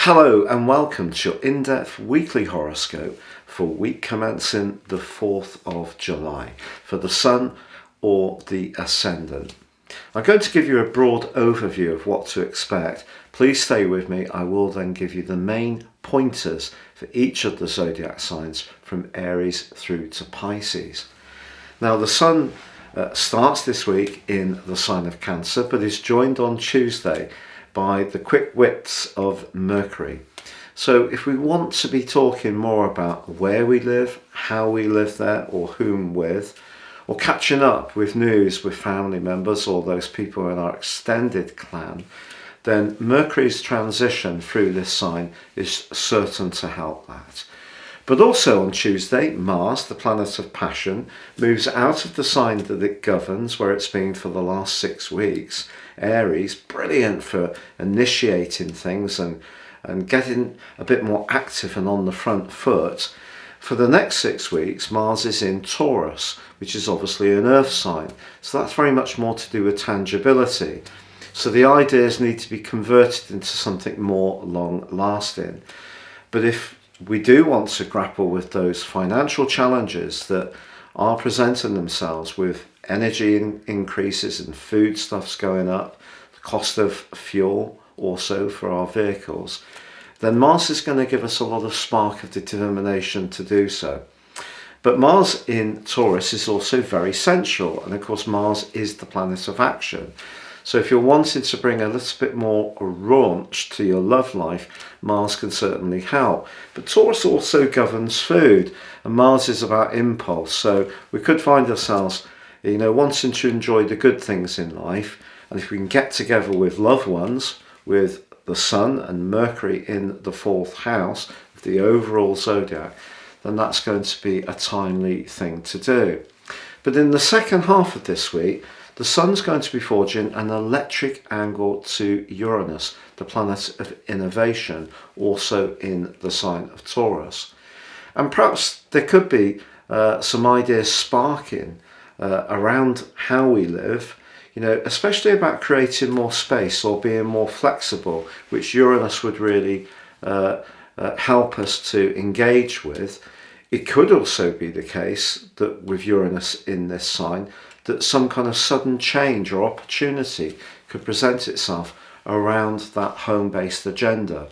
Hello and welcome to your in-depth weekly horoscope for week commencing the 4th of July for the Sun or the Ascendant. I'm going to give you a broad overview of what to expect. Please stay with me. I will then give you the main pointers for each of the zodiac signs from Aries through to Pisces. Now the Sun starts this week in the sign of Cancer but is joined on Tuesday by the quick wits of Mercury. So if we want to be talking more about where we live, how we live there, or whom with, or catching up with news with family members or those people in our extended clan, then Mercury's transition through this sign is certain to help that. But also on Tuesday, Mars, the planet of passion, moves out of the sign that it governs, where it's been for the last 6 weeks. Aries, brilliant for initiating things and getting a bit more active and on the front foot. For the next 6 weeks, Mars is in Taurus, which is obviously an earth sign. So that's very much more to do with tangibility. So the ideas need to be converted into something more long-lasting. But if we do want to grapple with those financial challenges that are presenting themselves with energy increases and foodstuffs going up, the cost of fuel also for our vehicles, then Mars is going to give us a lot of spark of determination to do so. But Mars in Taurus is also very sensual, and of course Mars is the planet of action. So if you're wanting to bring a little bit more raunch to your love life, Mars can certainly help. But Taurus also governs food, and Mars is about impulse. So we could find ourselves, wanting to enjoy the good things in life. And if we can get together with loved ones, with the Sun and Mercury in the 4th house of the overall zodiac, then that's going to be a timely thing to do. But in the second half of this week, the Sun's going to be forging an electric angle to Uranus, the planet of innovation, also in the sign of Taurus. And perhaps there could be some ideas sparking around how we live, especially about creating more space or being more flexible, which Uranus would really help us to engage with. It could also be the case that with Uranus in this sign, that some kind of sudden change or opportunity could present itself around that home-based agenda.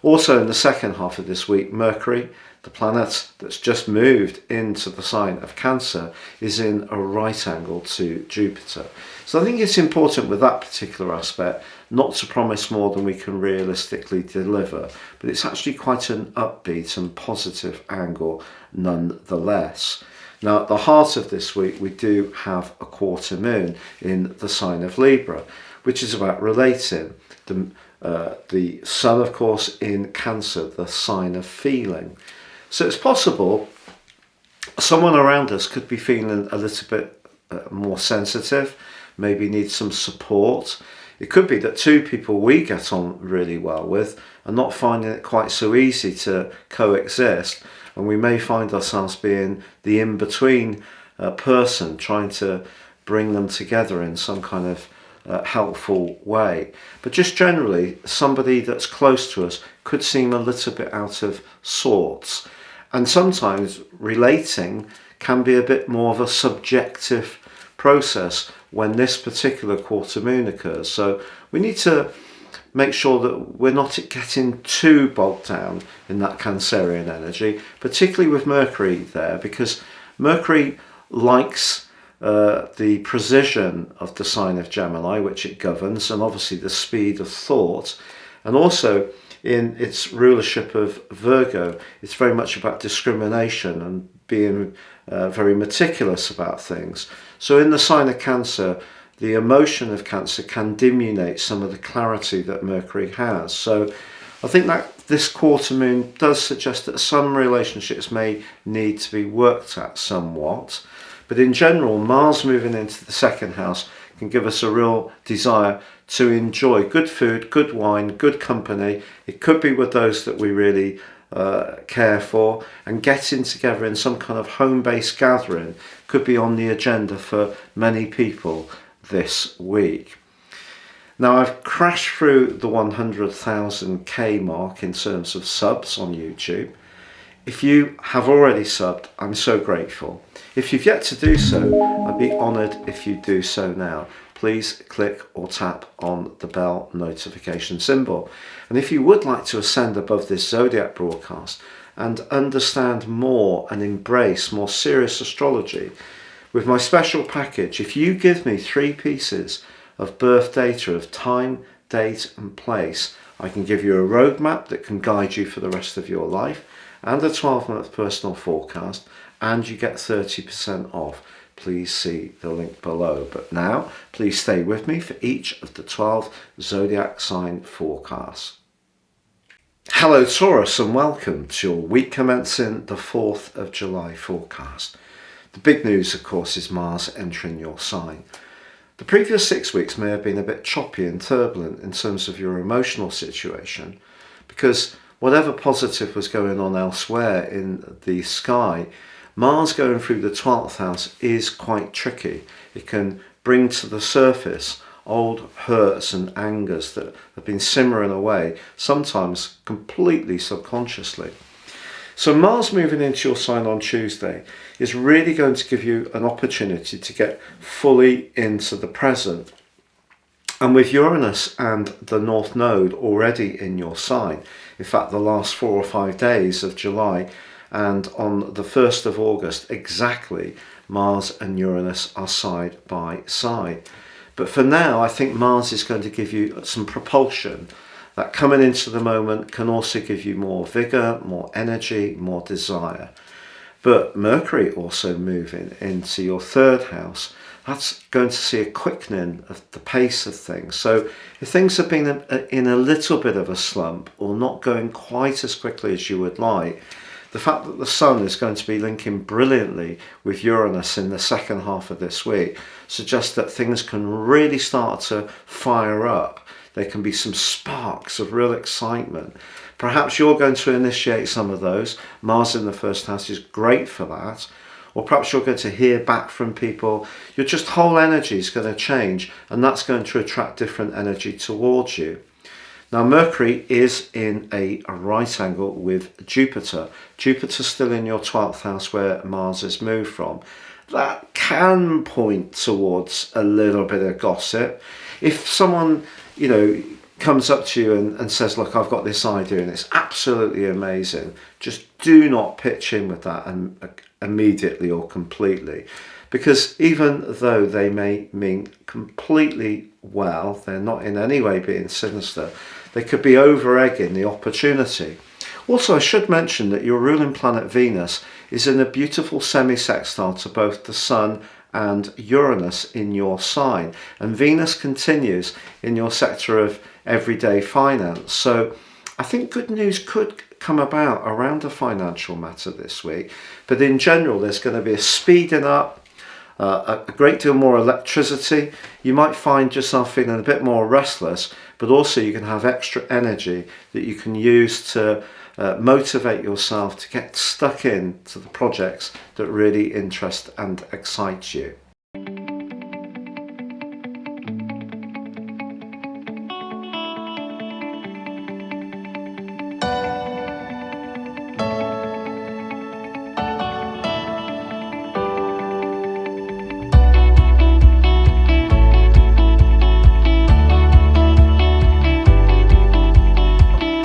Also in the second half of this week, Mercury, the planet that's just moved into the sign of Cancer, is in a right angle to Jupiter. So I think it's important with that particular aspect not to promise more than we can realistically deliver, but it's actually quite an upbeat and positive angle nonetheless. Now, at the heart of this week, we do have a quarter moon in the sign of Libra, which is about relating. The Sun, of course, in Cancer, the sign of feeling. So it's possible someone around us could be feeling a little bit more sensitive, maybe need some support. It could be that two people we get on really well with are not finding it quite so easy to coexist, and we may find ourselves being the in-between person trying to bring them together in some kind of helpful way. But just generally, somebody that's close to us could seem a little bit out of sorts. And sometimes relating can be a bit more of a subjective process when this particular quarter moon occurs. So we need to make sure that we're not getting too bogged down in that Cancerian energy, particularly with Mercury there, because Mercury likes the precision of the sign of Gemini, which it governs, and obviously the speed of thought. And also in its rulership of Virgo, it's very much about discrimination and being very meticulous about things. So in the sign of Cancer, the emotion of Cancer can diminuate some of the clarity that Mercury has. So I think that this quarter moon does suggest that some relationships may need to be worked at somewhat. But in general, Mars moving into the second house can give us a real desire to enjoy good food, good wine, good company. It could be with those that we really care for, and getting together in some kind of home-based gathering could be on the agenda for many people this week. Now, I've crashed through the 100,000k mark in terms of subs on YouTube. If you have already subbed, I'm so grateful. If you've yet to do so, I'd be honoured if you do so now. Please click or tap on the bell notification symbol. And if you would like to ascend above this zodiac broadcast and understand more and embrace more serious astrology, with my special package, if you give me 3 pieces of birth data of time, date and place, I can give you a roadmap that can guide you for the rest of your life and a 12-month personal forecast, and you get 30% off. Please see the link below. But now, please stay with me for each of the 12 zodiac sign forecasts. Hello Taurus, and welcome to your week commencing the 4th of July forecast. The big news, of course, is Mars entering your sign. The previous 6 weeks may have been a bit choppy and turbulent in terms of your emotional situation, because whatever positive was going on elsewhere in the sky, Mars going through the 12th house is quite tricky. It can bring to the surface old hurts and angers that have been simmering away, sometimes completely subconsciously. So Mars moving into your sign on Tuesday is really going to give you an opportunity to get fully into the present. And with Uranus and the North Node already in your sign, in fact the last 4 or 5 days of July and on the 1st of August exactly, Mars and Uranus are side by side. But for now, I think Mars is going to give you some propulsion that coming into the moment can also give you more vigour, more energy, more desire. But Mercury also moving into your 3rd house, that's going to see a quickening of the pace of things. So if things have been in a little bit of a slump or not going quite as quickly as you would like, the fact that the Sun is going to be linking brilliantly with Uranus in the second half of this week suggests that things can really start to fire up. There can be some sparks of real excitement. Perhaps you're going to initiate some of those. Mars in the 1st house is great for that. Or perhaps you're going to hear back from people. Your just whole energy is going to change, and that's going to attract different energy towards you. Now, Mercury is in a right angle with Jupiter. Jupiter's still in your 12th house where Mars has moved from. That can point towards a little bit of gossip. If someone, comes up to you and says, look, I've got this idea and it's absolutely amazing, just do not pitch in with that immediately or completely. Because even though they may mean completely well, they're not in any way being sinister, they could be over-egging the opportunity. Also, I should mention that your ruling planet Venus is in a beautiful semi-sextile to both the Sun and Uranus in your sign. And Venus continues in your sector of everyday finance. So I think good news could come about around a financial matter this week. But in general, there's going to be a speeding up, a great deal more electricity. You might find yourself feeling a bit more restless, but also you can have extra energy that you can use to motivate yourself to get stuck into the projects that really interest and excite you.